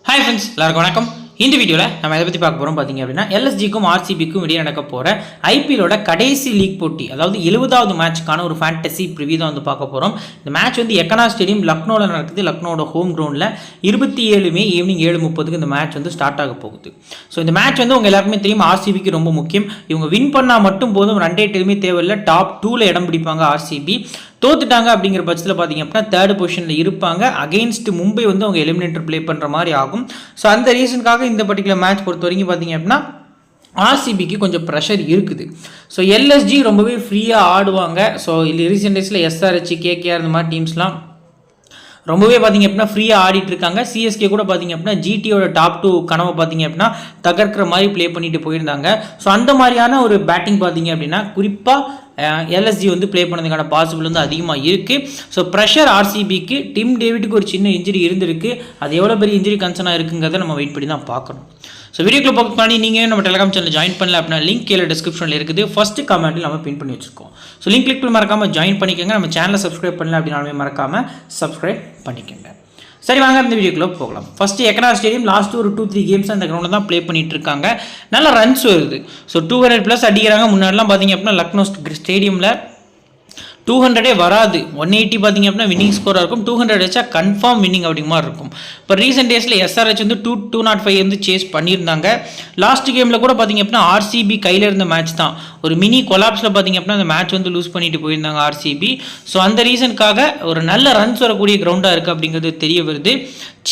Hi friends, எல்லாருக்கும் வணக்கம். இந்த வீடியோவில் நம்ம எதை பற்றி பார்க்க போகிறோம் பார்த்தீங்க அப்படின்னா எல்எஸ்ஜிக்கும் ஆர்சிபிக்கும் இடையே நடக்க போகிற ஐபிஎலோட கடைசி லீக் போட்டி, அதாவது 70வது மேட்ச்க்கான ஒரு ஃபேண்டசி ப்ரிவியூ தான் வந்து பார்க்க போகிறோம். இந்த மேட்ச் வந்து எக்கனா ஸ்டேடியம் லக்னோவில் நடக்குது. லக்னோட ஹோம் கிரவுண்டில் 27 மே ஈவினிங் 7:30 இந்த மேட்ச் வந்து ஸ்டார்ட் ஆக போகுது. ஸோ இந்த மேட்ச் வந்து உங்கள் எல்லாருக்குமே தெரியும், ஆர்சிபிக்கு ரொம்ப முக்கியம். இவங்க வின் பண்ணால் மட்டும் போதும், ரன் ரேட் எதுவுமே தேவையில்லை. டாப் 2ல் இடம் பிடிப்பாங்க. ஆர்சிபி தோத்துட்டாங்க அப்படிங்கிற பட்சத்தில் பார்த்தீங்க அப்படின்னா 3rd பொசிஷனில் இருப்பாங்க. அகெயின்ஸ்ட் மும்பை வந்து அவங்க எலிமினேட்டர் ப்ளே பண்ணுற மாதிரி ஆகும். ஸோ அந்த ரீசனுக்காக இந்த பர்டிகுலர் மேட்ச் பொறுத்த வரைக்கும் பார்த்தீங்க அப்படின்னா ஆர்சிபிக்கு கொஞ்சம் ப்ரெஷர் இருக்குது. ஸோ எல்எஸ்ஜி ரொம்பவே ஃப்ரீயாக ஆடுவாங்க. ஸோ இல்லை ரீசெண்ட் டேஸில் எஸ்ஆர்ஹெச், கேகேஆர் இந்த மாதிரி டீம்ஸ்லாம் ரொம்பவே பார்த்தீங்க அப்படின்னா ஃப்ரீயாக ஆடிட்டு இருக்காங்க. சிஎஸ்கே கூட பார்த்தீங்க அப்படின்னா ஜிடியோட டாப் 2 கனவை பார்த்தீங்க அப்படின்னா தகர்க்கிற மாதிரி ப்ளே பண்ணிட்டு போயிருந்தாங்க. ஸோ அந்த மாதிரியான ஒரு பேட்டிங் பார்த்தீங்க அப்படின்னா குறிப்பாக எல்எஸ்ஜி வந்து ப்ளே பண்ணதுக்கான பாசிபிள் வந்து அதிகமாக இருக்குது. ஸோ ப்ரெஷர் ஆர்சிபிக்கு. டிம் டேவிட்டுக்கு ஒரு சின்ன இன்ஜுரி இருந்திருக்கு. அது எவ்வளோ பெரிய இன்ஜுரி கன்சர்னாக இருக்குங்கிறத நம்ம வெயிட் பண்ணி தான் பார்க்கணும். ஸோ வீடியோக்குள்ள பார்க்க பண்ணி நீங்கள் நம்ம டெலிகிராம் சேனல் ஜாயின் பண்ணல அப்படின்னா லிங்க் கீழே டிஸ்கிரிப்ஷனில் இருக்குது. ஃபர்ஸ்ட் கமெண்ட்டில் நம்ம பின் பண்ணி வச்சுருக்கோம். ஸோ லிங்க் கிளிக் பண்ணி மறக்காமல் ஜாயின் பண்ணிக்கோங்க. நம்ம சேனலை சப்ஸ்கிரைப் பண்ணல அப்படின்னாலுமே மறக்காமல் சப்ஸ்கிரைப் பண்ணிக்கோங்க. சரி, வாங்க இந்த வீடியோக்குள்ளே போகலாம். ஃபஸ்ட்டு எக்கனா ஸ்டேடியம் லாஸ்ட் ஒரு 2-3 கேம்ஸ் அந்த கிரௌண்டில் தான் ப்ளே பண்ணிட்டு இருக்காங்க. நல்ல ரன்ஸ் வருது. ஸோ 200+ அடிக்கிறாங்க. முன்னாடிலாம் பார்த்தீங்க அப்படின்னா லக்னோ ஸ்டேடியமில் 200 வராது. 180 பார்த்தீங்க அப்படின்னா வின்னிங் ஸ்கோராக இருக்கும். 200 வச்சா கன்ஃபார்ம் வின்னிங் அப்படிங்க மாதிரி இருக்கும். இப்போ ரீசெண்ட் டேஸில் எஸ்ஆர்ஹெச் வந்து 205 வந்து சேஸ் பண்ணியிருந்தாங்க. லாஸ்ட் கேமில் கூட பார்த்தீங்க அப்படின்னா ஆர்சிபி கையில் இருந்த மேட்ச் தான். ஒரு மினி கொலாப்ஸில் பார்த்தீங்க அப்படின்னா அந்த மேட்ச் வந்து லூஸ் பண்ணிட்டு போயிருந்தாங்க ஆர்சிபி. ஸோ அந்த ரீசனுக்காக ஒரு நல்ல ரன்ஸ் வரக்கூடிய கிரவுண்டாக இருக்குது அப்படிங்கிறது தெரிய வருது.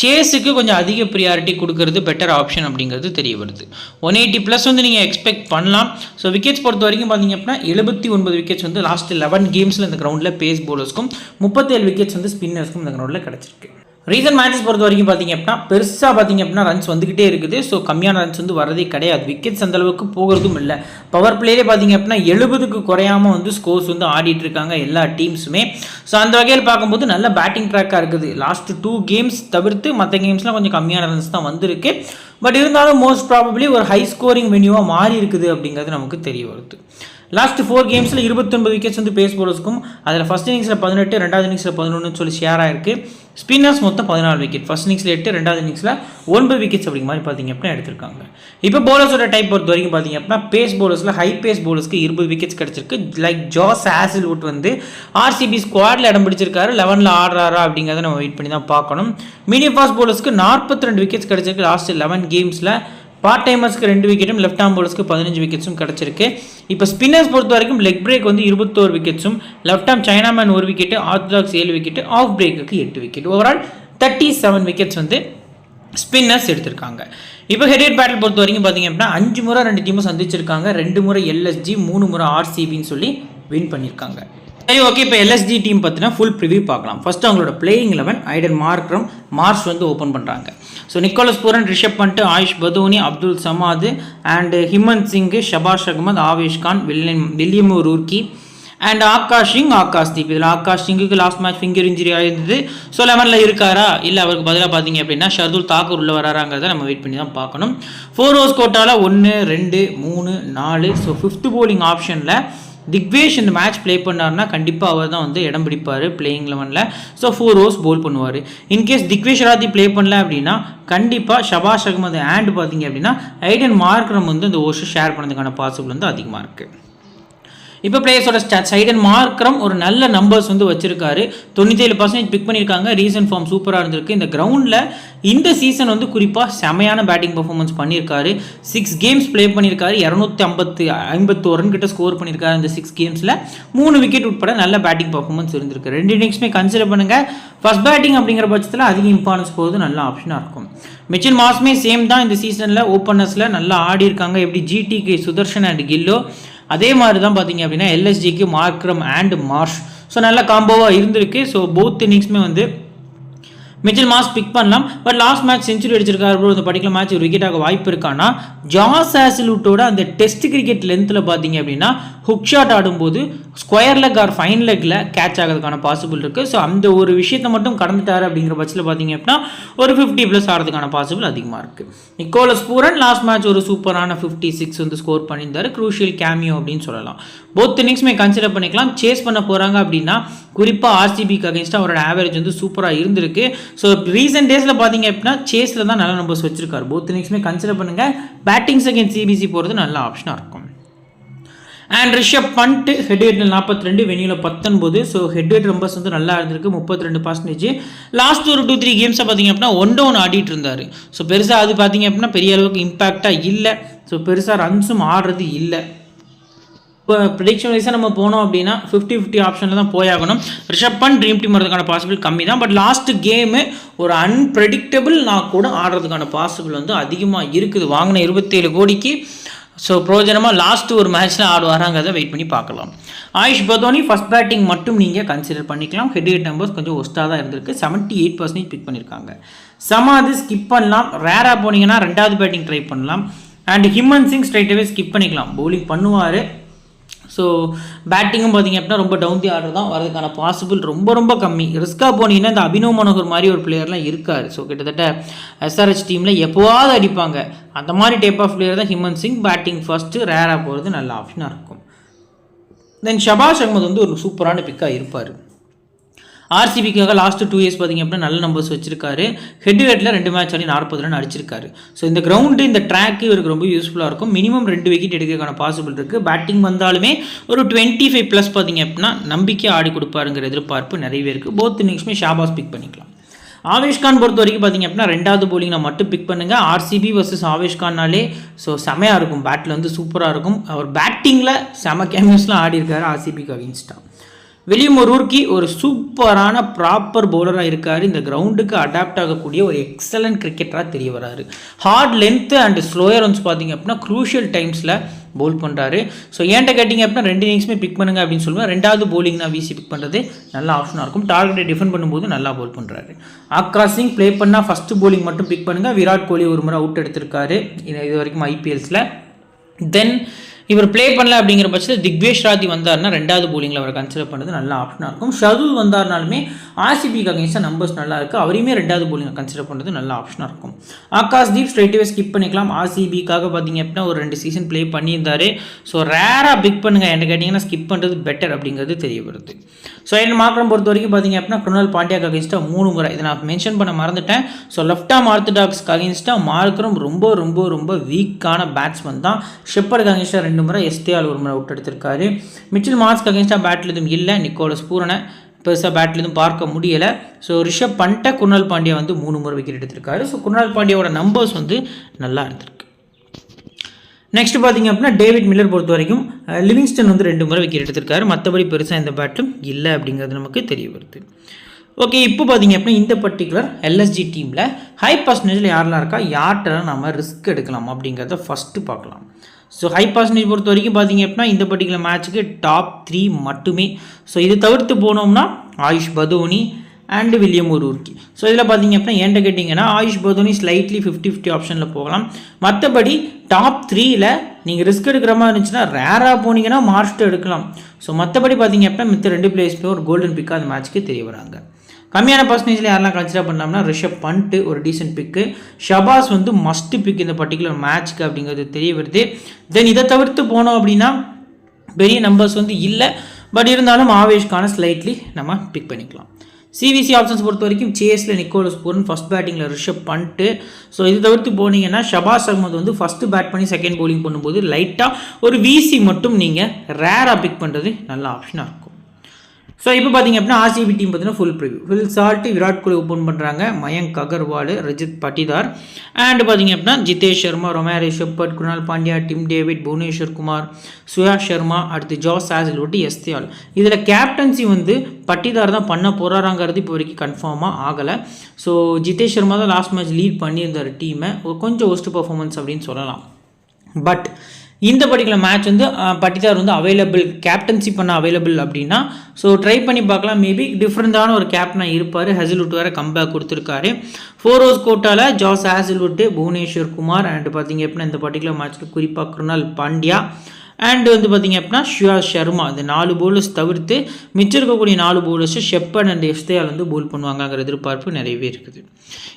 சேஸுக்கு கொஞ்சம் அதிக ப்ரியாரிட்டி கொடுக்கறது பெட்டர் ஆப்ஷன் அப்படிங்கிறது தெரிய வருது. 180+ வந்து நீங்கள் எக்ஸ்பெக்ட் பண்ணலாம். ஸோ விக்கெட்ஸ் பொறுத்த வரைக்கும் பார்த்தீங்க அப்படின்னா 79 விக்கெட்ஸ் வந்து லாஸ்ட் 11 கேம்ஸில் இந்த கிரவுண்டில் பேஸ் போலர்ஸ்க்கும் 37 விக்கெட்ஸ் வந்து ஸ்பின்னர்ஸ்க்கும் இந்த கிரவுண்டில் கிடச்சிருக்கு. ரீசன்ட் மேட்சஸ் பொறுத்த வரைக்கும் பார்த்தீங்க அப்படின்னா பெருசாக பார்த்தீங்க அப்படின்னா ரன்ஸ் வந்துகிட்டே இருக்குது. ஸோ கம்மியான ரன்ஸ் வந்து வரதே கிடையாது. விக்கெட்ஸ் அந்த அளவுக்கு போகிறதும் இல்லை. பவர் பிளேலே பார்த்தீங்க அப்படின்னா 70க்கு குறையாமல் வந்து ஸ்கோர்ஸ் வந்து ஆடிட்டு இருக்காங்க எல்லா டீம்ஸுமே. ஸோ அந்த வகையில் பார்க்கும்போது நல்ல பேட்டிங் ட்ராக்காக இருக்குது. லாஸ்ட் 2 கேம்ஸ் தவிர்த்து மற்ற கேம்ஸ்லாம் கொஞ்சம் கம்மியான ரன்ஸ் தான் வந்திருக்கு. பட் இருந்தாலும் மோஸ்ட் ப்ராபப்ளி ஒரு ஹை ஸ்கோரிங் வென்யூவாக மாறி இருக்குது அப்படிங்கிறது நமக்கு தெரிய வருது. லாஸ்ட் 4 கேம்ஸில் 29 விக்கெட்ஸ் வந்து பேஸ் போலர்ஸ்க்கும், அதில் ஃபஸ்ட் இன்னிங்ஸில் 18, ரெண்டாவது இன்னிங்ஸில் 11 சொல்லி ஷேர் ஆயிருக்கு. ஸ்பின்னர்ஸ் மொத்தம் 14 விக்கெட். ஃபஸ்ட் இன்னிங்ஸில் 8, ரெண்டாவது இன்னிங்ஸில் 9 விக்கெட்ஸ் அப்படிங்கிற மாதிரி பார்த்தீங்க அப்படின்னா எடுத்திருக்காங்க. இப்போ போலர்ஸோட டைப் பொறுத்த வரைக்கும் பார்த்தீங்க அப்படின்னா பேஸ் போலர்ஸில் ஹை பேஸ் போலர்ஸ்க்கு 20 விக்கெட்ஸ் கிடச்சிருக்கு. லைக் ஜாஸ் ஹேசில்வுட் வந்து ஆர்சிபி ஸ்குவாடில் இடம் பிடிச்சிருக்காரு. 11ல் ஆடுறாரா அப்படிங்கிறத நம்ம வெயிட் பண்ணி தான் பார்க்கணும். மீடியம் ஃபாஸ்ட் போலர்ஸ்க்கு 42 விக்கெட்ஸ் கிடச்சிருக்கு லாஸ்ட் 11 கேம்ஸில். பார்ட் டைமர்ஸ்க்கு 2 விக்கெட்டும், லெஃப்ட் ஆர்ம் போலர்ஸ்க்கு 15 விக்கெட்ஸும் கிடச்சிருக்கு. இப்போ ஸ்பின்னர்ஸ் பொறுத்த வரைக்கும் லெக் பிரேக் வந்து 21 விக்கெட்ஸும், left arm chinaman 1 wicket, orthodox 7 wicket, off பிரேக்குக்கு 8 விக்கெட். ஓவரால் 37 விக்கெட்ஸ் வந்து ஸ்பின்னர்ஸ் எடுத்திருக்காங்க. இப்போ ஹெட் பேட்டில் பொறுத்த வரைக்கும் பார்த்தீங்க அப்படின்னா 5 முறை 2 டீமும் சந்திச்சிருக்காங்க. 2 முறை எல்எஸ்ஜி, 3 முறை ஆர்சிபின்னு சொல்லி வின் பண்ணியிருக்காங்க. சரி, ஓகே. இப்போ எல்எஸ்ஜி டீம் பற்றினா ஃபுல் ப்ரிவியூ பார்க்கலாம். ஃபர்ஸ்ட் அவங்களோட பிளேயிங் 11 ஐடன் மார்ஷ் வந்து ஓப்பன் பண்ணுறாங்க. So Nicholas Pooran, Rishabh Pant, Ayush Badoni, Abdul Samad and Himmat Singh, Shahbaz Ahmed, Avesh Khan, William Rourke and Akash Deep. இதில் ஆகாஷ் சிங்குக்கு லாஸ்ட் மேட்ச் ஃபிங்கர் இன்ஜுரி ஆயிருந்தது. ஸோ 11ல் இருக்காரா இல்லை அவருக்கு பதிலாக பார்த்தீங்க அப்படின்னா ஷர்துல் தாக்கூர் உள்ள வராங்கிறத நம்ம வெயிட் பண்ணி தான் பார்க்கணும். 4 ஓவர்ஸ் கோட்டாவில் 1, 2, 3, 4. ஸோ 5th போலிங் ஆப்ஷனில் திக்வேஷ் இந்த மேட்ச் ப்ளே பண்ணார்னா கண்டிப்பாக அவர் தான் வந்து இடம் பிடிப்பார் பிளேயிங் 11ல். ஸோ 4 ஓவர்ஸ் போல் பண்ணுவார். இன்கேஸ் திக்வேஷ் ராத்தி ப்ளே பண்ணல அப்படின்னா கண்டிப்பாக ஷபாஷ் அகமது அண்ட் பார்த்தீங்க அப்படின்னா ஐடன் மார்க்ரம் வந்து இந்த ஓவர்ஸ் ஷேர் பண்ணதுக்கான பாசிபிள் வந்து அதிகமாக இருக்குது. இப்போ பிளேயர்ஸோட ஸ்டாட்ஸ். ஐடன் மார்க்ரம் ஒரு நல்ல நம்பர்ஸ் வந்து வச்சிருக்காரு. 97% பிக் பண்ணியிருக்காங்க. ரீசன்ட் ஃபார்ம் சூப்பராக இருந்திருக்கு. இந்த கிரவுண்டில் இந்த சீசன் வந்து குறிப்பாக செமையான பேட்டிங் பர்ஃபார்மன்ஸ் பண்ணியிருக்காரு. 6 கேம்ஸ் ப்ளே பண்ணியிருக்காரு. 251 ரன் கிட்ட ஸ்கோர் பண்ணியிருக்காரு. இந்த 6 கேம்ஸில் 3 விக்கெட் உட்பட நல்ல பேட்டிங் பர்ஃபார்மன்ஸ் இருந்திருக்கு. 2 இன்னிங்ஸுமே கன்சிடர் பண்ணுங்கள். ஃபர்ஸ்ட் பேட்டிங் அப்படிங்கிற பட்சத்தில் அதிக இம்பார்ட்டன்ஸ் போகிறது நல்ல ஆப்ஷனாக இருக்கும். மிச்சல் மார்ஷுமே சேம் தான். இந்த சீசனில் ஓப்பனர்ஸில் நல்லா ஆடி இருக்காங்க. எப்படி ஜிடிக்கு சுதர்ஷன் அண்ட் கில்லோ, அதே மாதிரி தான் பார்த்தீங்க அப்படின்னா எல்எஸ்ஜிக்கு மார்க்ரம் அண்ட் மார்ஷ். ஸோ நல்ல காம்போவாக இருந்திருக்கு. ஸோ போத் இன்னிங்ஸுமே வந்து மிச்சல் மார்ஷ் பிக் பண்ணலாம். பட் லாஸ்ட் மேட்ச் செஞ்சுரி அடிச்சிருக்காரு ப்ரோ. இந்த பர்டிகுலர் மேட்ச் ஒரு விக்கெட்டாக வாய்ப்பு இருக்கானா? ஜாஸ் ஹேசில்வுட்டோட அந்த டெஸ்ட் கிரிக்கெட் லென்த்தில் பார்த்தீங்க அப்படின்னா ஹுக் ஷாட் ஆடும்போது ஸ்கொயர் லெக் ஆர் ஃபைன் லெக்கில் கேட்ச் ஆகிறதுக்கான பாசிபிள் இருக்குது. ஸோ அந்த ஒரு விஷயத்தை மட்டும் கடந்துட்டார் அப்படிங்கிற பட்சத்தில் பார்த்தீங்க அப்படின்னா ஒரு 50+ ஆகிறதுக்கான பாசிபிள் அதிகமாக இருக்குது. நிக்கோலஸ் பூரன் லாஸ்ட் மேட்ச் ஒரு சூப்பரான 56 வந்து ஸ்கோர் பண்ணியிருந்தார். க்ரூஷியல் கேமியோ அப்படின்னு சொல்லலாம். போத் இன்னிங்ஸுமே கன்சிடர் பண்ணிக்கலாம். சேஸ் பண்ண போகிறாங்க அப்படின்னா குறிப்பாக ஆர்சிபிக்கு அகேன்ஸ்டாக அவரோட ஆவரேஜ் வந்து சூப்பராக இருந்திருக்கு. ஸோ ரீசெண்ட் டேஸில் பார்த்தீங்க அப்படின்னா சேஸில் தான் நல்ல நம்பர்ஸ் வச்சிருக்காரு. போத் இன்னிங்ஸுமே கன்சிடர் பண்ணுங்கள். பேட்டிங் செகண்ட் சிபிசி போகிறது நல்ல ஆப்ஷனாக இருக்கும். அண்ட் ரிஷப் பண்ட் ஹெட் ரேட்டில் 42, வெனியூவில் 19. ஸோ ஹெட் ரேட் நம்பர்ஸ் வந்து நல்லா இருந்திருக்கு, 32%. லாஸ்ட் ஒரு 2-3 கேம்ஸை பார்த்தீங்க அப்படின்னா 1 down ஆடிட்டு இருந்தார். ஸோ பெருசாக அது பார்த்தீங்க அப்படின்னா பெரிய அளவுக்கு இம்பாக்டாக இல்லை. ஸோ பெருசாக ரன்ஸும் ஆடுறது இல்லை. இப்போ ப்ரிடிக்ஷன் வைஸாக நம்ம போனோம் அப்படின்னா 50-50 ஆப்ஷனில் தான் போயாகணும். ரிஷப் பண்ட் ட்ரீம் டீம் வரதுக்கான பாசிபிள் கம்மி தான். பட் லாஸ்ட் கேமு ஒரு அன்பிரடிக்டபிள் நான் கூட ஆடுறதுக்கான பாசிபிள் வந்து அதிகமாக இருக்குது. வாங்கின 27 கோடிக்கு ஸோ பிரோஜனமாக லாஸ்ட் ஒரு மேட்ச்சில் ஆடுவாராங்கிறத வெயிட் பண்ணி பார்க்கலாம். ஆயுஷ் பதோனி ஃபஸ்ட் பேட்டிங் மட்டும் நீங்கள் கன்சிடர் பண்ணிக்கலாம். ஹெட் ரேட் நம்பர்ஸ் கொஞ்சம் ஒஸ்ட்டாக தான் இருந்திருக்கு. 78% பிக் பண்ணியிருக்காங்க. சமாதி ஸ்கிப் பண்ணலாம். ரேராக போனீங்கன்னா 2வது பேட்டிங் ட்ரை பண்ணலாம். அண்ட் ஹிமன் சிங் ஸ்ட்ரைட்டாகவே ஸ்கிப் பண்ணிக்கலாம். பவுலிங் பண்ணுவார். ஸோ பேட்டிங்கும் பார்த்தீங்க அப்படின்னா ரொம்ப டவுன் தி ஆர்டர் தான் வரதுக்கான பாசிபிள் ரொம்ப கம்மி. ரிஸ்காக போனீங்கன்னா இந்த அபினவ் மனோகர் மாதிரி ஒரு பிளேயர்லாம் இருக்கார். ஸோ கிட்டத்தட்ட எஸ்ஆர்ஹெச் டீமில் எப்போவாவது அடிப்பாங்க. அந்த மாதிரி டைப் ஆஃப் பிளேயர் தான் ஹிமன் சிங். பேட்டிங் ஃபஸ்ட்டு, ரேராக போகிறது நல்ல ஆப்ஷனாக இருக்கும். தென் ஷபாஷ் அகமது வந்து ஒரு சூப்பரான பிக்காக இருப்பார். ஆர்சிபிக்காக லாஸ்ட் 2 இயர்ஸ் பார்த்தீங்க அப்படின்னா நல்ல நம்பர்ஸ் வச்சிருக்காரு. ஹெட் ரேட்டில் 2 மேட்ச் ஆடி 40 ரன் அடிச்சிருக்காரு. ஸோ இந்த கிரவுண்டு இந்த ட்ராக்கு இவருக்கு ரொம்ப யூஸ்ஃபுல்லாக இருக்கும். மினிமம் 2 விக்கெட் எடுக்கிறதுக்கான பாசிபிள் இருக்குது. பேட்டிங் வந்தாலுமே ஒரு 25+ பார்த்தீங்க அப்படின்னா நம்பிக்கை ஆடி கொடுப்பாருங்கிற எதிர்பார்ப்பு நிறையவே இருக்குது. போத் இன்னிங்ஸுமே ஷாபாஸ் பிக் பண்ணிக்கலாம். ஆவேஷ் கான் பொறுத்த வரைக்கும் பார்த்தீங்க அப்படின்னா 2வது போலிங் நான் மட்டும் பிக் பண்ணுங்கள். ஆர்சிபி வர்சஸ் ஆவேஷ் கான்னாலே ஸோ செமையாக இருக்கும். பேட்டில் வந்து சூப்பராக இருக்கும். அவர் பேட்டிங்கில் செம கேமியோஸ்லாம் ஆடி இருக்காரு ஆர்சிபிக்கு அகேன்ஸ்டாக. வில்லியம் ரூர்க்கி ஒரு சூப்பரான ப்ராப்பர் பவுலராக இருக்கார். இந்த கிரவுண்டுக்கு அடாப்ட் ஆகக்கூடிய ஒரு எக்ஸலண்ட் கிரிக்கெட்டராக தெரிய வராரு. Hard length and slower runs பார்த்தீங்க அப்படின்னா க்ரூஷியல் டைம்ஸில் பவுல் பண்ணுறாரு. ஸோ ஏன்ட்ட கேட்டிங்க அப்படின்னா 2 இன்னிங்ஸுமே பிக் பண்ணுங்க அப்படின்னு சொல்லுவேன். 2வது போலிங் தான் வீசி பிக் பண்ணுறது நல்ல ஆப்ஷனாக இருக்கும். டார்கெட்டை டிஃபெண்ட் பண்ணும்போது நல்லா பவுல் பண்ணுறாரு. ஆக்ராஸ் சிங் ப்ளே பண்ணால் ஃபஸ்ட்டு போலிங் மட்டும் பிக் பண்ணுங்கள். விராட் கோலி ஒரு முறை அவுட் எடுத்திருக்காரு இது வரைக்கும் ஐபிஎல்ஸில். தென் இவர் ப்ளே பண்ணல அப்படிங்கிற பட்சத்தில் திக்வேஷ் ராதி வந்தார்னா 2வது போலிங்கில் அவர் கன்சிடர் பண்ணுறது நல்ல ஆப்ஷனாக இருக்கும். ஷதுல் வந்தார்னாலுமே ஆர்சிபிக்கு அகேன்ஸ்டாக நம்பர்ஸ் நல்லா இருக்குது. அவரையுமே 2வது போலிங்கில் கன்சிடர் பண்ணுறது நல்ல ஆப்ஷனாக இருக்கும். ஆகாஷ் தீப் ஸ்ட்ரைட்டாகவே ஸ்கிப் பண்ணிக்கலாம். ஆர்சிபிக்காக பார்த்தீங்க அப்படின்னா ஒரு 2 சீசன் ப்ளே பண்ணியிருந்தார். ஸோ ரேராக பிக் பண்ணுங்கள். என்ன கேட்டிங்கன்னா ஸ்கிப் பண்ணுறது பெட்டர் அப்படிங்கிறது தெரிய வருது. ஸோ என்ன மாற்றம் பொறுத்த வரைக்கும் பார்த்தீங்க அப்படின்னா குருணால் பாண்டியாக்கு அகேன்ஸ்டாக 3 முறை இதை நான் மென்ஷன் பண்ண மறந்துட்டேன். ஸோ லெஃப்ட் ஆர்ம் ஆர்த்தடாக்ஸ்க்கு அகேன்ஸ்டாக மார்க்கரும் ரொம்ப வீக்கான பேட்ஸ்மேன் தான். ஷெப்பர்டுக்கு அகேன்ஸ்டாக 2 முறை, எஸ்டிஆல் ஒரு முறை அவுட் எடுத்திருக்காரு. மிச்சில் மார்க்ஸ்க்கு அகேன்ஸ்டாக பேட்டில் எதுவும் இல்லை. நிக்கோலஸ் பூரனை பெருசாக பேட்டில் எதுவும் பார்க்க முடியலை. ஸோ ரிஷப் பண்ட்டை குருணால் பாண்டியா வந்து 3 முறை விக்கெட் எடுத்திருக்காரு. ஸோ குருணால் பாண்டியாவோட நம்பர்ஸ் வந்து நல்லா இருந்திருக்கு. நெக்ஸ்ட் பார்த்தீங்க அப்படின்னா டேவிட் மில்லர் பொறுத்த வரைக்கும் லிவிங்ஸ்டன் வந்து 2 முறை விக்கெட் எடுத்திருக்காரு. மற்றபடி பெருசாக இந்த பேட்டும் இல்லை அப்படிங்கிறது நமக்கு தெரிய வருது. ஓகே, இப்போ பார்த்தீங்க அப்படின்னா இந்த பர்டிகுலர் எல்எஸ்ஜி டீமில் ஹை பர்சன்டேஜில் யாரெல்லாம் இருக்கா, யார்கிட்டலாம் நம்ம ரிஸ்க் எடுக்கலாம் அப்படிங்கிறத ஃபஸ்ட்டு பார்க்கலாம். ஸோ ஹை பர்சன்டேஜ் பொறுத்த வரைக்கும் பார்த்தீங்க அப்படின்னா இந்த பர்டிகுலர் மேட்ச்சுக்கு டாப் 3 மட்டுமே. ஸோ இது தவிர்த்து போனோம்னா AYUSH Badoni and William Roorkee. So இதில் பார்த்தீங்க அப்படின்னா ஏன்ட்ட கேட்டிங்கன்னா ஆயுஷ் பதோனி ஸ்லைட்லி 50-50 ஆப்ஷனில் போகலாம். மற்றபடி டாப் 3ல் நீங்கள் ரிஸ்க் எடுக்கிற மாதிரி இருந்துச்சுன்னா ரேராக போனீங்கன்னா மார்ஸ்ட்டு எடுக்கலாம். ஸோ மற்றபடி பார்த்தீங்க அப்படின்னா மித்த 2 பிளேயர்ஸ்மே ஒரு கோல்டன் பிக்காக அந்த மேட்ச்சுக்கு தெரிய வராங்க. கம்மியான பர்சன்டேஜில் யாரெல்லாம் கன்சிடர் பண்ணலாம்னா ரிஷப் பண்ட்டு ஒரு டீசென்ட் பிக்கு, ஷபாஸ் வந்து மஸ்ட் பிக் இந்த பர்டிகுலர் மேட்ச்க்கு அப்படிங்கிறது தெரிய வருது. தென் இதை தவிர்த்து போனோம் அப்படின்னா பெரிய நம்பர்ஸ் வந்து இல்லை. பட் இருந்தாலும் ஆவேஷ்கான ஸ்லைட்லி நம்ம பிக் பண்ணிக்கலாம். சிவிசி ஆப்ஷன்ஸ் பொறுத்த வரைக்கும் சேஸில் நிக்கோலஸ் பூரன், ஃபஸ்ட் பேட்டிங்கில் ரிஷப் பண்ட்டு. ஸோ இது தவிர்த்து போனீங்கன்னா ஷபாஸ் அகமது வந்து ஃபஸ்ட்டு பேட் பண்ணி செகண்ட் போலிங் பண்ணும்போது லைட்டாக ஒரு விசி மட்டும் நீங்கள் ரேராக பிக் பண்ணுறது நல்ல ஆப்ஷனாக இருக்கும். ஸோ இப்போ பார்த்தீங்க அப்படின்னா ஆர்சிபி டீம் பார்த்தீங்கன்னா full preview. Phil Salt Virat Kohli open பண்ணுறாங்க, மயங்க் அகர்வால், ரஜித் பட்டிதார் அண்ட் பார்த்தீங்க அப்படின்னா Jitesh Sharma, Romario Shepherd, Krunal Pandya, Tim David, Bhuvneshwar Kumar, Suyash Sharma, அடுத்து ஜாஸ் ஹேசல்வுட், எஸ்டிஆல். இதில் கேப்டன்சி வந்து பட்டிதார் தான் பண்ண போகிறாங்கிறது இப்போ வரைக்கும் கன்ஃபார்மாக ஆகலை. ஸோ ஜிதேஷ் சர்மா தான் லாஸ்ட் மேட்ச் லீட் பண்ணியிருந்தார் டீமை. கொஞ்சம் ஒஸ்ட் பர்ஃபார்மன்ஸ் அப்படின்னு சொல்லலாம். பட் இந்த பர்டிகுலர் மேட்ச் வந்து பட்டிதார் வந்து அவைலபிள், கேப்டன்சி பண்ண அவைலபிள் அப்படின்னா ஸோ ட்ரை பண்ணி பார்க்கலாம். மேபி டிஃப்ரெண்டான ஒரு கேப்டனாக இருப்பார். ஹேசல்வுட் வேறு கம்பேக் கொடுத்துருக்காரு. 4 ஓவர்ஸ் கோட்டாவில் ஜாஸ் ஹேசல்வுட், புவனேஸ்வர் குமார் அண்ட் பார்த்தீங்க அப்படின்னா இந்த பர்டிகுலர் மேட்ச்சுக்கு குறிப்பாக குருணால் பாண்டியா அண்ட் வந்து பார்த்தீங்க அப்படின்னா சுயாஷ் சர்மா, இந்த 4 பவுலர்ஸ் தவிர்த்து மிச்சம் இருக்கக்கூடிய 4 பவுலர்ஸ் ஷெப்பர்ட் அண்ட் எஸ்டிஆல் வந்து பவுல் பண்ணுவாங்கங்கிற எதிர்பார்ப்பு நிறையவே இருக்குது.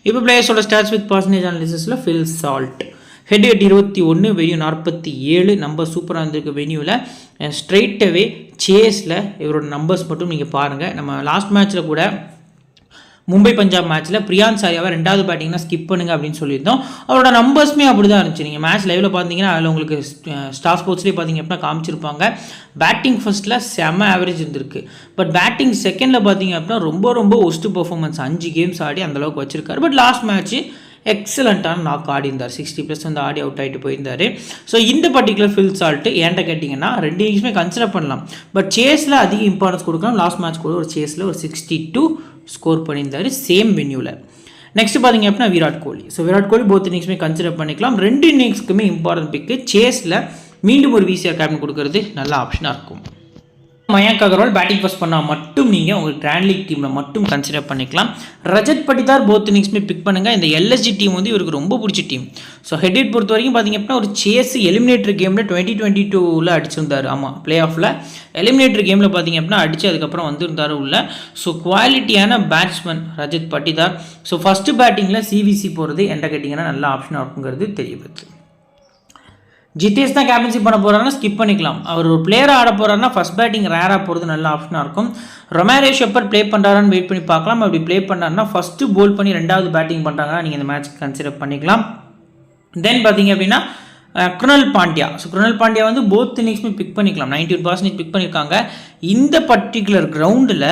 இப்போ பிளேயர்ஸோட ஸ்டாட்ஸ் வித் பர்சன்டேஜ் அனாலிசிஸில் Phil Salt head 21, venue 47, number சூப்பராக இருந்திருக்கு வென்யூவில். ஸ்ட்ரெயிட் அவே சேஸில் இவரோட நம்பர்ஸ் மட்டும் நீங்கள் பாருங்கள். நம்ம லாஸ்ட் மேட்ச்சில் கூட மும்பை பஞ்சாப் மேட்ச்சில் பிரியான் சாரியாவை 2வது பேட்டிங்னா ஸ்கிப் பண்ணுங்க அப்படின்னு சொல்லியிருந்தோம். அவரோட நம்பர்ஸுமே அப்படி தான் இருந்துச்சு. நீங்கள் மேட்ச் லைவில் பார்த்தீங்கன்னா அதில் உங்களுக்கு ஸ்டார் ஸ்போர்ட்ஸ்லேயே பார்த்தீங்க அப்படின்னா காமிச்சிருப்பாங்க. பேட்டிங் ஃபர்ஸ்ட்டில் செம்ம ஆவரேஜ் இருந்திருக்கு. பட் பேட்டிங் செகண்டில் பார்த்தீங்க அப்படின்னா ரொம்ப ஒஸ்ட்டு பர்ஃபார்மன்ஸ். 5 கேம்ஸ் ஆடி அந்தளவுக்கு வச்சிருக்காரு. பட் லாஸ்ட் மேட்ச்சு எக்ஸலண்ட்டான நாக் ஆடி இருந்தார். 60+ வந்து ஆடி அவுட் ஆகிட்டு போயிருந்தார். ஸோ இந்த பர்டிகுலர் ஃபில் சால்ட்டு ஏன்ட்ட கேட்டிங்கன்னா 2 இன்னிங்ஸுமே கன்சிடர் பண்ணலாம். பட் சேஸில் அதிக இம்பார்ட்டன்ஸ் கொடுக்கலாம். லாஸ்ட் மேட்ச் கூட ஒரு சேஸில் ஒரு 62 ஸ்கோர் பண்ணியிருந்தார் சேம் வென்யூவில். நெக்ஸ்ட் பார்த்தீங்க அப்படின்னா Virat Kohli. So Virat Kohli both இன்னிங்ஸுமே consider பண்ணிக்கலாம். 2 இன்னிங்ஸ்க்குமே இம்பார்ட்டன்ட் பிக்கு. சேஸில் மீண்டும் ஒரு விசிஆர் கேப்டன் கொடுக்கறது நல்ல ஆப்ஷனாக இருக்கும். மயங்க் அகர்வால் பேட்டிங் ஃபர்ஸ்ட் பண்ணால் மட்டும் நீங்கள் உங்கள் கிராண்ட் லீக் டீமில் மட்டும் கன்சிடர் பண்ணிக்கலாம். ரஜத் பட்டிதார் போத் இன்னிங்ஸுமே பிக் பண்ணுங்கள். இந்த எல்எஸ்ஜி டீம் வந்து இவருக்கு ரொம்ப பிடிச்ச டீம். ஸோ ஹெட் பொறுத்த வரைக்கும் பார்த்தீங்க அப்படின்னா ஒரு சேஸ் எலிமினேட்டர் கேமில் 2022 அடிச்சிருந்தார். ஆமாம், பிளே ஆஃபில் எலிமினேட்டர் கேமில் பார்த்தீங்க அப்படின்னா அடித்து அதுக்கப்புறம் வந்திருந்தார் உள்ள. ஸோ குவாலிட்டியான batsman Rajat Patidar. So first பேட்டிங்கில் சிவிசி போகிறது என்கிட்ட கேட்டிங்கன்னா நல்ல ஆப்ஷனாக இருக்குங்கிறது தெரியப்படுது. ஜிதேஷ் தான் கேப்டன்சி பண்ண போகிறாருன்னா ஸ்கிப் பண்ணிக்கலாம். அவர் ஒரு பிளேயராக ஆட போகிறாருன்னா ஃபஸ்ட் பேட்டிங் ரேராக போகிறது நல்ல ஆப்ஷனாக இருக்கும். ரொமாரியோ ஷெப்பர்ட் ப்ளே பண்ணுறாரான்னு வெயிட் பண்ணி பார்க்கலாம். அப்படி ப்ளே பண்ணாருன்னா ஃபஸ்ட்டு போல் பண்ணி 2வது பேட்டிங் பண்ணுறாங்கன்னா நீங்கள் இந்த மேட்ச்க்கு கன்சிடர் பண்ணிக்கலாம். தென் பார்த்தீங்க அப்படின்னா குருணல் பாண்டியா. ஸோ குருணல் பாண்டியா வந்து போத் இன்னிங்ஸுமே பிக் பண்ணிக்கலாம். 91% பிக் பண்ணியிருக்காங்க. இந்த பர்டிகுலர் கிரவுண்டில்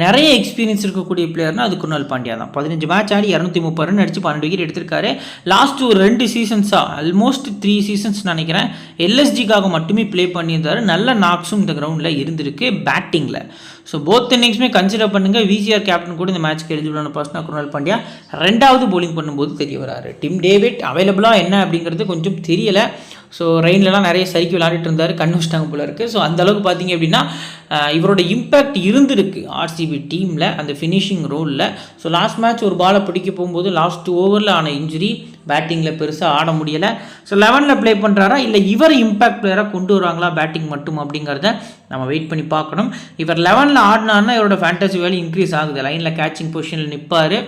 நிறைய எக்ஸ்பீரியன்ஸ் இருக்கக்கூடிய பிளேயர்னா அது குருணல் பாண்டியா தான். 15 மேட்ச் ஆடி 230 ரன் அடித்து 12 விக்கெட் எடுத்திருக்காரு. லாஸ்ட் ஒரு 2 சீசன்ஸாக ஆல்மோஸ்ட் 3 சீசன்ஸ் நினைக்கிறேன் எல்எஸ்ஜிக்காக மட்டுமே ப்ளே பண்ணியிருந்தாரு. நல்ல நாக்ஸும் இந்த கிரவுண்டில் இருந்திருக்கு பேட்டிங்கில். ஸோ போத் இன்னிங்ஸுமே கன்சிடர் பண்ணுங்கள். விசிஆர் கேப்டன் கூட இந்த மேட்ச்க்கு எலிஜிபிளான பர்சனாக குருணல் பாண்டியா 2வது போலிங் பண்ணும்போது தெரிய வராரு. டிம் டேவிட் அவைலபிளாக என்ன அப்படிங்கிறது கொஞ்சம் தெரியலை. ஸோ ரெயின்லலாம் நிறைய சரிக்கு விளையாடிட்டு இருந்தார். கண்ணு வச்சிட்டாங்க போல இருக்குது. ஸோ அந்தளவுக்கு பார்த்தீங்க அப்படின்னா இவரோட இம்பேக்ட் இருந்திருக்கு ஆர்சிபி டீமில் அந்த ஃபினிஷிங் ரோலில். ஸோ லாஸ்ட் மேட்ச் ஒரு பாலை பிடிக்க போகும்போது லாஸ்ட் ஓவரில் ஆன இன்ஜுரி, பேட்டிங்கில் பெருசாக ஆட முடியலை. ஸோ 11ல் ப்ளே பண்ணுறாரா இல்லை இவர் இம்பேக்ட் பிளேயராக கொண்டு வருவாங்களா பேட்டிங் மட்டும் அப்படிங்கிறத நம்ம வெயிட் பண்ணி பார்க்கணும். இவர் 11ல் ஆடினார்னா இவரோட ஃபேண்டசி வேல்யூ இன்க்ரீஸ் ஆகுது. லைனில் கேட்சிங் பொசிஷனில் நிற்பார்.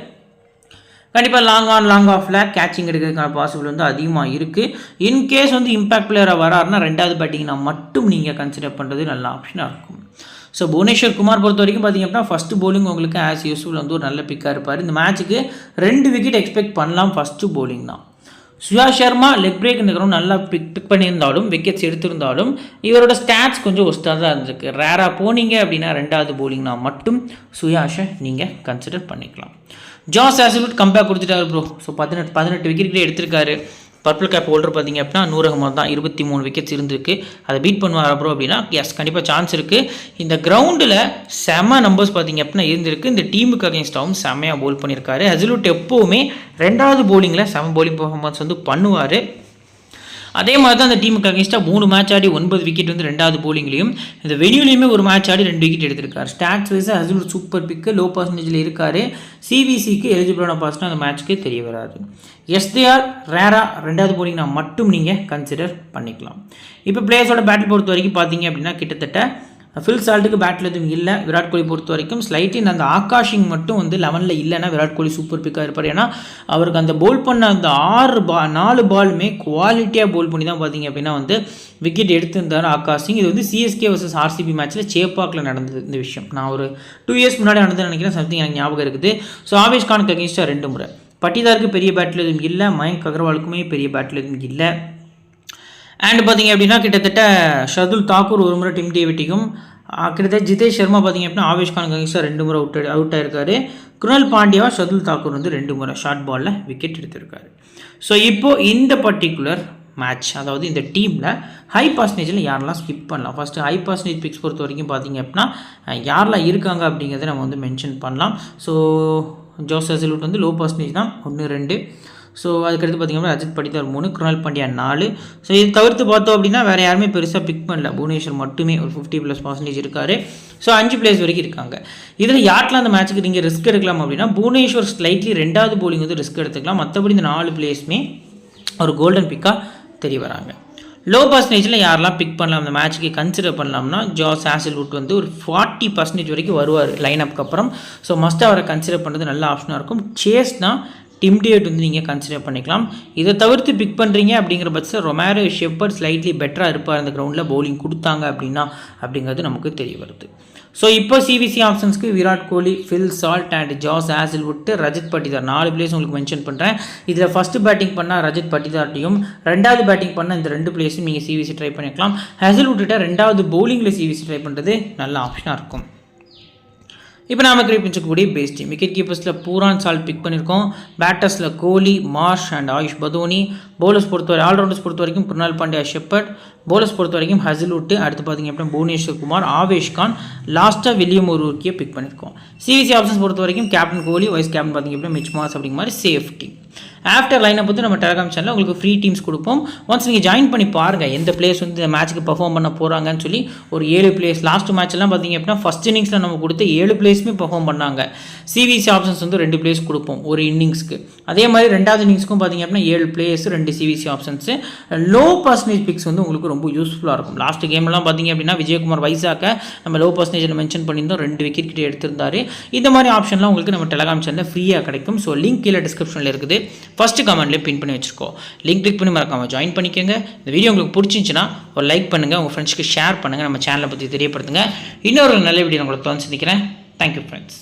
கண்டிப்பாக லாங் ஆன் லாங் ஆஃபில் கேட்சிங் எடுக்கிறதுக்கான பாசிபிள் வந்து அதிகமாக இருக்குது. இன்கேஸ் வந்து இம்பாக்ட் பிளேயராக வராருன்னா 2வது பேட்டிங்னா மட்டும் நீங்கள் கன்சிடர் பண்ணுறது நல்ல ஆப்ஷனாக இருக்கும். ஸோ புவனேஸ்வர் குமார் பொறுத்த வரைக்கும் பார்த்திங்க அப்படின்னா ஃபஸ்ட்டு போலிங் உங்களுக்கு ஆஸ் யூஸ்ஃபுல் வந்து ஒரு நல்ல பிக்காக இருப்பார். இந்த மேட்ச்சுக்கு 2 விக்கெட் எக்ஸ்பெக்ட் பண்ணலாம். ஃபஸ்ட்டு போலிங் தான். சுயா சர்மா லெக் பிரேக் இருக்கிறவங்க நல்லா பிக் பண்ணியிருந்தாலும் விக்கெட்ஸ் எடுத்திருந்தாலும் இவரோட ஸ்டாட்ஸ் கொஞ்சம் ஒஸ்ட்டாக தான் இருந்திருக்கு. ரேராக போனீங்க அப்படின்னா 2வது போலிங்னா மட்டும் சுயாஷை நீங்கள் கன்சிடர் பண்ணிக்கலாம். ஜாஸ் ஹேசல்வுட் கம்பேக் கொடுத்துட்டாரு ப்ரோ. ஸோ 18 விக்கெட் எடுத்திருக்காரு. பர்பிள் கேப் ஹோல்டர் பார்த்தீங்க அப்படின்னா 100 அகமது தான். 23 விக்கெட்ஸ் இருந்திருக்கு. அதை பீட் பண்ணுவார் ப்ரோ அப்படின்னா எஸ் கண்டிப்பாக சான்ஸ் இருக்குது. இந்த கிரவுண்டில் செம்ம நம்பர்ஸ் பார்த்தீங்க அப்படின்னா இருந்திருக்கு. இந்த டீமுக்கு அகேன்ஸ்டாகவும் செம்மையாக போல் பண்ணியிருக்காரு. ஹேசல்வுட் எப்போவுமே 2வது போலிங்கில் செம்ம போலிங் பர்ஃபார்மன்ஸ் வந்து பண்ணுவார். அதே மாதிரி தான் அந்த டீமுக்கு அகேன்ஸ்டாக 3 மேட்ச் ஆடி 9 விக்கெட் வந்து 2வது போலிங்லையும் இந்த வெனியூலையுமே ஒரு மேட்ச் ஆடி 2 விக்கெட் எடுத்திருக்காரு. ஸ்டாட்ஸ் வைஸாக ஹேசல்வுட் சூப்பர் பிக்கு, லோ பர்சன்டேஜில் இருக்கார். சிவிசிக்கு எலிஜிபிளான பர்சனாக அந்த மேட்ச்க்கு தெரிய வராது. எஸ்டிஆர் ரேரா 2வது போலிங்னா மட்டும் நீங்கள் கன்சிடர் பண்ணிக்கலாம். இப்போ பிளேயர்ஸோட பேட்டில் பொறுத்த வரைக்கும் பார்த்தீங்க அப்படின்னா கிட்டத்தட்ட ஃபில் சால்ட்டுக்கு பேட்டில் எதுவும் இல்லை. விராட் கோலி பொறுத்த வரைக்கும் ஸ்லைட்லி அந்த ஆகாஷிங் மட்டும் வந்து 11ல் இல்லைன்னா விராட் கோலி சூப்பர் பிக்காக இருப்பார். ஏன்னா அவருக்கு அந்த போல் பண்ண அந்த 4 பாலுமே குவாலிட்டியாக போல் பண்ணி தான் பார்த்தீங்க அப்படின்னா வந்து விக்கெட் எடுத்திருந்தார் ஆகாஷ் சிங். இது வந்து சிஎஸ்கே வர்சஸ் ஆர்சிபி மேட்ச்சில் சேப்பாக்கில் நடந்தது இந்த விஷயம். நான் ஒரு 2 இயர்ஸ் முன்னாடி நடந்ததுன்னு நினைக்கிறேன். சம்திங் எனக்கு ஞாபகம் இருக்குது. ஸோ ஆவேஷ் கானுக்கு அகேன்ஸ்டாக 2 முறை. பட்டிதாருக்கு பெரிய பேட்டில் எதுவும் இல்லை. மயங்க் அகர்வாலுக்குமே பெரிய பேட்டில் எதுவும் இல்லை. அண்ட் பார்த்தீங்க அப்படின்னா கிட்டத்தட்ட ஷர்துல் தாக்கூர் 1 முறை, டிம் டேவிட்டிக்கும் கிட்டத்தட்ட ஜிதேஷ் சர்மா பார்த்தீங்க அப்படின்னா ஆவேஷ் கானுக்கு அகேன்ஸ்டாக 2 முறை அவுட் ஆயிருக்காரு. குருணல் பாண்டியா ஷர்துல் தாக்கூர் வந்து 2 முறை ஷார்ட் பாலில் விக்கெட் எடுத்திருக்காரு. ஸோ இப்போது இந்த பர்டிகுலர் மேட்ச் அதாவது இந்த டீமில் ஹை பர்சன்டேஜில் யாரெல்லாம் ஸ்கிப் பண்ணலாம். ஃபஸ்ட்டு ஹை பர்சன்டேஜ் பிக்ஸ் பொறுத்த வரைக்கும் பார்த்தீங்க அப்படின்னா யாரெல்லாம் இருக்காங்க அப்படிங்கிறத நம்ம வந்து மென்ஷன் பண்ணலாம். ஸோ ஜோஸ் ஹேசல்வுட் வந்து லோ பர்சன்டேஜ் தான் 1, 2. ஸோ அதுக்கடுத்து பார்த்திங்கன்னா ரஜத் பட்டிதார் 3, குருணல் பாண்டியா 4. ஸோ இது தவிர்த்து பார்த்தோம் அப்படின்னா வேறு யாருமே பெருசாக பிக் பண்ணல. புவனேஸ்வர் மட்டுமே ஒரு 50+% இருக்கார். ஸோ 5 பிளேயர்ஸ் வரைக்கும் இருக்காங்க. இதில் யார்ட்லாம் அந்த மேட்ச்சுக்கு நீங்கள் ரிஸ்க் எடுக்கலாம் அப்படின்னா புவனேஸ்வர் ஸ்லைட்லி 2வது போலிங் வந்து ரிஸ்க் எடுத்துக்கலாம். மற்றபடி இந்த 4 பிளேயர்ஸுமே ஒரு கோல்டன் பிக்காக தெரிய வராங்க. லோ பர்சன்டேஜில் யாரெல்லாம் பிக் பண்ணலாம் அந்த மேட்ச்சுக்கு கன்சிடர் பண்ணலாம்னா ஜாஸ் ஹேசல்வுட் வந்து ஒரு 40% வரைக்கும் வருவார் லைன் அப்புக்கு அப்புறம். ஸோ மஸ்ட் அவரை கன்சிடர் பண்ணுறது நல்ல ஆப்ஷனாக இருக்கும். சேஸ் தான் டிம் டேவிட் வந்து நீங்கள் கன்சிடர் பண்ணிக்கலாம். இதை தவிர்த்து பிக் பண்ணுறீங்க அப்படிங்கிற பட்சத்தில் ரொமாரோ ஷெப்பர்ட் ஸ்லைட்லி பெட்டராக இருப்பார் அந்த கிரவுண்டில் பவுலிங் கொடுத்தாங்க அப்படிங்கிறது நமக்கு தெரிய வருது. ஸோ இப்போ சிவிசி ஆப்ஷன்ஸ்க்கு Virat Kohli, Phil Salt and Josh Hazlewood, Rajat Patidar 4 places உங்களுக்கு மென்ஷன் பண்ணுறேன். இதில் ஃபஸ்ட்டு பேட்டிங் பண்ணால் ரஜத் பட்டிதார்ட்டையும், ரெண்டாவது பேட்டிங் பண்ணால் இந்த 2 பிளேஸும் நீங்கள் சிவிசி ட்ரை பண்ணிக்கலாம். ஹேசில்வுட்டை ரெண்டாவது பவுலிங்கில் சிவிசி ட்ரை பண்ணுறது நல்ல ஆப்ஷனாக இருக்கும். இப்போ நாம கிரியேட் பண்ணிக்கக்கூடிய பேஸ் டீம் விக்கெட் கீப்பர்ஸில் பூரான் சால்ட் பிக் பண்ணியிருக்கோம். பேட்டர்ஸில் Kohli, Marsh and Ayush Badoni. Bowlers பொறுத்தவரை ஆல்ரவுண்டர்ஸ் பொறுத்த வரைக்கும் குருணால் பாண்டியா, ஷெப்பர்ட். பவுலர்ஸ் பொறுத்த வரைக்கும் ஹசில்வுட், அடுத்து பார்த்தீங்க அப்படின்னா புவனேஸ்வர் குமார், ஆவேஷ் கான், லாஸ்ட்டாக வில்லியம் ஒருவருக்கே பிக் பண்ணியிருக்கோம். சிவிசி ஆப்ஷன்ஸ் பொறுத்த வரைக்கும் கேப்டன் கோலி, வைஸ் கேப்டன் பார்த்தீங்க அப்படின்னா மிச் மார்ஸ் அப்படிங்கிற மாதிரி சேஃப்டி. ஆஃப்டர் லைனப் வந்து நம்ம டெலகிராம் சேனலில் உங்களுக்கு ஃப்ரீ டீம்ஸ் கொடுப்போம். ஒன்ஸ் நீங்கள் ஜாயின் பண்ணி பாருங்கள் எந்த பிளேயர்ஸ் வந்து இந்த மேட்ச்சுக்கு பர்ஃபார்ம் பண்ண போகிறாங்கன்னு சொல்லி. ஒரு 7 பிளேயர்ஸ் லாஸ்ட் மேட்ச்லாம் பார்த்தீங்க அப்படின்னா ஃபஸ்ட் இன்னிங்ஸில் நம்ம கொடுத்த 7 பிளேயர்ஸுமே பர்ஃபார்ம் பண்ணாங்க. சிவிசி ஆப்ஷன்ஸ் வந்து 2 பிளேயர்ஸ் கொடுப்போம் ஒரு இன்னிங்ஸ்க்கு. அதே மாதிரி ரெண்டாவது இன்னிங்ஸ்க்கும் பார்த்தீங்க அப்படின்னா 7 players 2 CVC options. Low percentage picks வந்து உங்களுக்கு ரொம்ப யூஸ்ஃபுல்லாக இருக்கும். லாஸ்ட் கேம்லாம் பார்த்தீங்க அப்படின்னா விஜயகுமார் வைசாக்க நம்ம லோ பர்சன்டேஜில் மென்ஷன் பண்ணியிருந்தோம், 2 விக்கெட் கிட்ட எடுத்திருந்தாரு. இந்த மாதிரி ஆப்ஷன்லாம் உங்களுக்கு நம்ம டெலகிராம் சேனலில் ஃப்ரீயாக கிடைக்கும். ஸோ லிங்க் கீழே டிஸ்கிரிப்ஷனில் இருக்குது, ஃபஸ்ட்டு கமெண்ட்லேயே பின் பண்ணி வச்சுருக்கோம். லிங்க் கிளிக் பண்ணி மறக்காமல் ஜாயின் பண்ணிக்கோங்க. இந்த வீடியோ உங்களுக்கு பிடிச்சிருந்துச்சுன்னா ஒரு லைக் பண்ணுங்கள், உங்கள் ஃப்ரெண்ட்ஸ்க்கு ஷேர் பண்ணுங்கள், நம்ம சேனலை பற்றி தெரியப்படுத்துங்க. இன்னொரு நல்ல வீடியோ உங்களுக்கு வந்து சந்திக்கிறேன். Thank you friends.